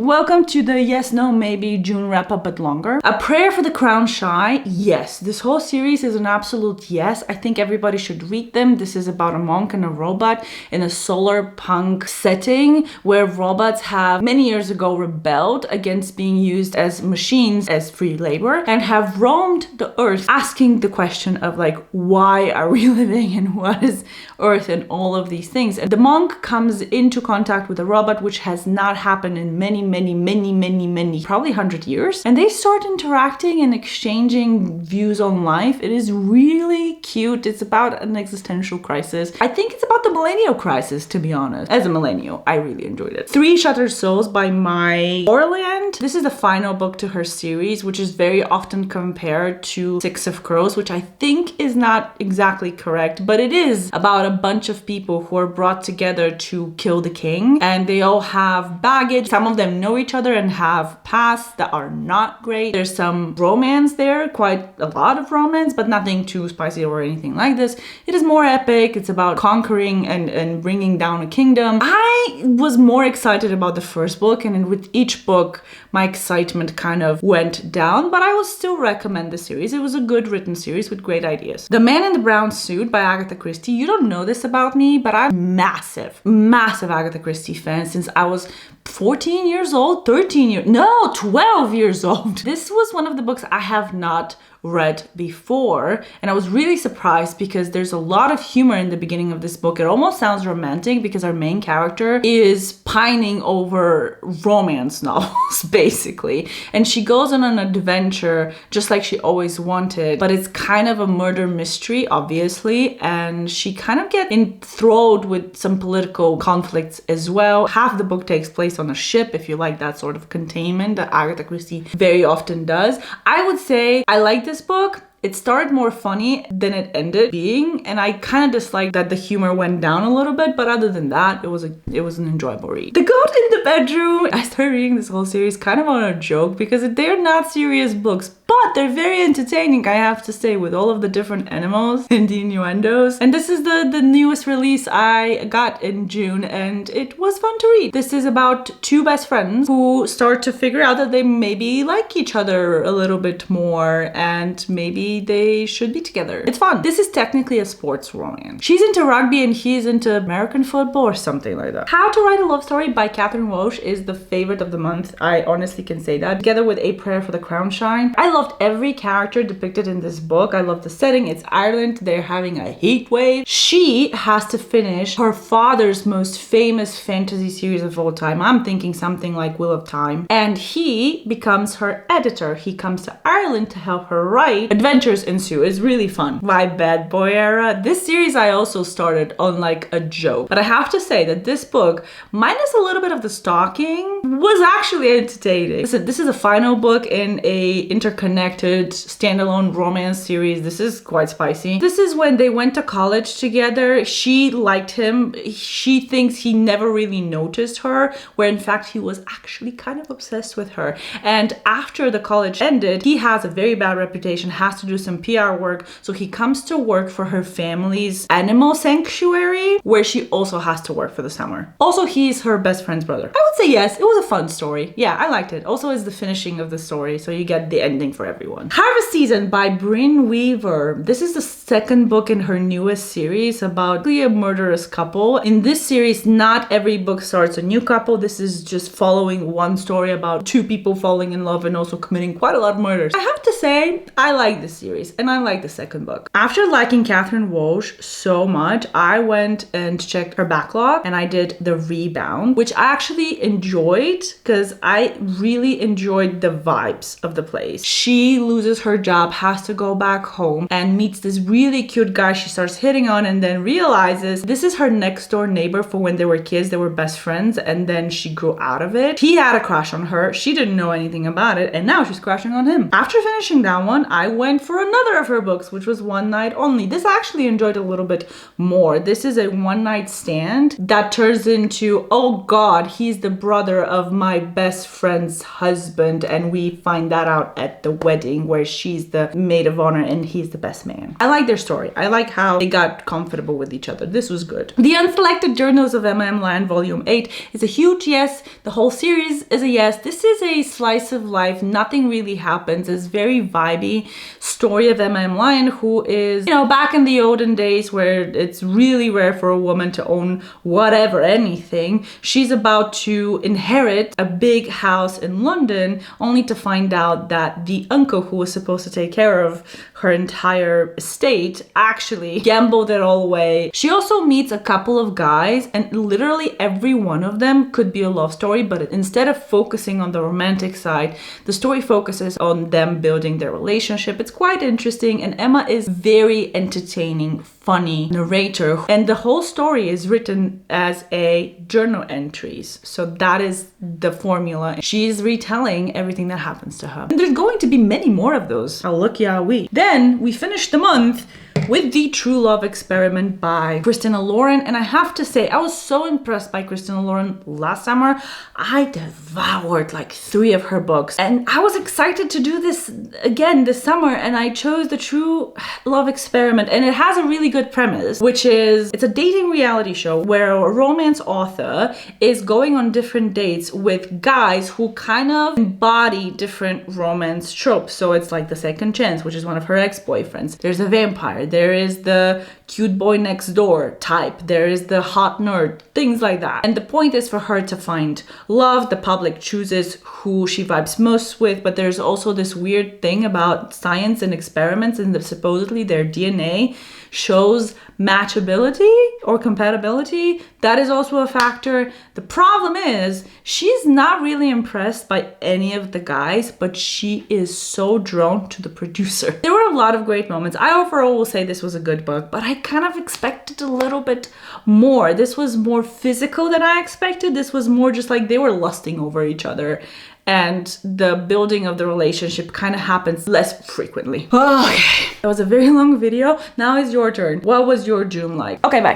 Welcome to the Yes, No, Maybe June wrap-up but longer. A Prayer for the Crown Shy. Yes, this whole series is an absolute yes. I think everybody should read them. This is about a monk and a robot in a solar punk setting where robots have many years ago rebelled against being used as machines as free labor and have roamed the earth asking the question of like, why are we living and what is earth and all of these things. And the monk comes into contact with a robot which has not happened in many, probably 100 years. And they start interacting and exchanging views on life. It is really cute. It's about an existential crisis. I think it's about the millennial crisis, to be honest. As a millennial, I really enjoyed it. Three Shattered Souls by Mai Orland. This is the final book to her series, which is very often compared to Six of Crows, which I think is not exactly correct, but it is about a bunch of people who are brought together to kill the king. And they all have baggage. Some of them know each other and have pasts that are not great. There's some romance there, quite a lot of romance, but nothing too spicy or anything like this. It is more epic. It's about conquering and bringing down a kingdom. I was more excited about the first book, and with each book, my excitement kind of went down, but I will still recommend the series. It was a good written series with great ideas. The Man in the Brown Suit by Agatha Christie. You don't know this about me, but I'm massive Agatha Christie fan since I was 14 years old, 12 years old. This was one of the books I have not read before, and I was really surprised because there's a lot of humor in the beginning of this book. It almost sounds romantic because our main character is pining over romance novels basically, and she goes on an adventure just like she always wanted, but it's kind of a murder mystery obviously, and she kind of gets enthralled with some political conflicts as well. Half the book takes place on a ship, if you like that sort of containment that Agatha Christie very often does. I would say I like this book. It started more funny than it ended being, and I kind of disliked that the humor went down a little bit, but other than that, it was an enjoyable read. The Goat in the Bedroom. I started reading this whole series kind of on a joke because they're not serious books, but they're very entertaining, I have to say, with all of the different animals and the innuendos. And this is the newest release I got in June, and it was fun to read. This is about two best friends who start to figure out that they maybe like each other a little bit more, and maybe they should be together. It's fun. This is technically a sports romance. She's into rugby and he's into American football or something like that. How to Write a Love Story by Catherine Walsh is the favorite of the month. I honestly can say that. Together with A Prayer for the Crown Shy. I loved every character depicted in this book. I love the setting. It's Ireland. They're having a heat wave. She has to finish her father's most famous fantasy series of all time. I'm thinking something like Wheel of Time. And he becomes her editor. He comes to Ireland to help her write. Adventures ensue. It's really fun. My bad boy era. This series I also started on like a joke. But I have to say that this book, minus a little bit of the stalking, was actually entertaining. Listen, this is a final book in a interconnected standalone romance series. This is quite spicy. This is when they went to college together. She liked him. She thinks he never really noticed her, where in fact he was actually kind of obsessed with her. And after the college ended, he has a very bad reputation, has to do some PR work, so he comes to work for her family's animal sanctuary, where she also has to work for the summer. Also, he's her best friend's brother. I would say yes, it was a fun story. Yeah, I liked it. Also, it's the finishing of the story, so you get the ending for everyone. Harvest Season by Brynne Weaver. This is the second book in her newest series about a murderous couple. In this series, not every book starts a new couple. This is just following one story about two people falling in love and also committing quite a lot of murders. I have to say, I like this series and I like the second book. After liking Catherine Walsh so much, I went and checked her backlog and I did The Rebound, which I actually enjoyed because I really enjoyed the vibes of the place. She loses her job, has to go back home and meets this really cute guy she starts hitting on, and then realizes this is her next door neighbor for when they were kids. They were best friends and then she grew out of it. He had a crush on her. She didn't know anything about it and now she's crushing on him. After finishing that one, I went for another of her books, which was One Night Only. This I actually enjoyed a little bit more. This is a one night stand that turns into, oh god, he's the brother of of my best friend's husband, and we find that out at the wedding where she's the maid of honor and he's the best man. I like their story. I like how they got comfortable with each other. This was good. The Unselected Journals of Emma M. Land Volume 8 is a huge yes. The whole series is a yes. This is a slice of life. Nothing really happens. It's very vibey story of Emma M. Lyon, who is, you know, back in the olden days where it's really rare for a woman to own whatever, anything. She's about to inherit a big house in London, only to find out that the uncle who was supposed to take care of her entire estate actually gambled it all away. She also meets a couple of guys, and literally every one of them could be a love story, but instead of focusing on the romantic side, the story focuses on them building their relationship. It's quite interesting, and Emma is very entertaining, funny narrator, and the whole story is written as a journal entries. So that is the formula. She's retelling everything that happens to her. And there's going to be many more of those. How lucky are we? Then we finished the month with The True Love Experiment by Christina Lauren. And I have to say, I was so impressed by Christina Lauren last summer. I devoured like 3 of her books. And I was excited to do this again this summer. And I chose The True Love Experiment. And it has a really good premise, which is it's a dating reality show where a romance author is going on different dates with guys who kind of embody different romance tropes. So it's like the second chance, which is one of her ex-boyfriends. There's a vampire. There is the cute boy next door type. There is the hot nerd, things like that. And the point is for her to find love. The public chooses who she vibes most with, but there's also this weird thing about science and experiments, and supposedly their DNA shows matchability or compatibility. That is also a factor. The problem is she's not really impressed by any of the guys, but she is so drawn to the producer. There were a lot of great moments. I overall will say this was a good book, but I kind of expected a little bit more. This was more physical than I expected. This was more just like they were lusting over each other, and the building of the relationship kind of happens less frequently. Okay, that was a very long video. Now it's your turn. What was your June like? Okay, bye.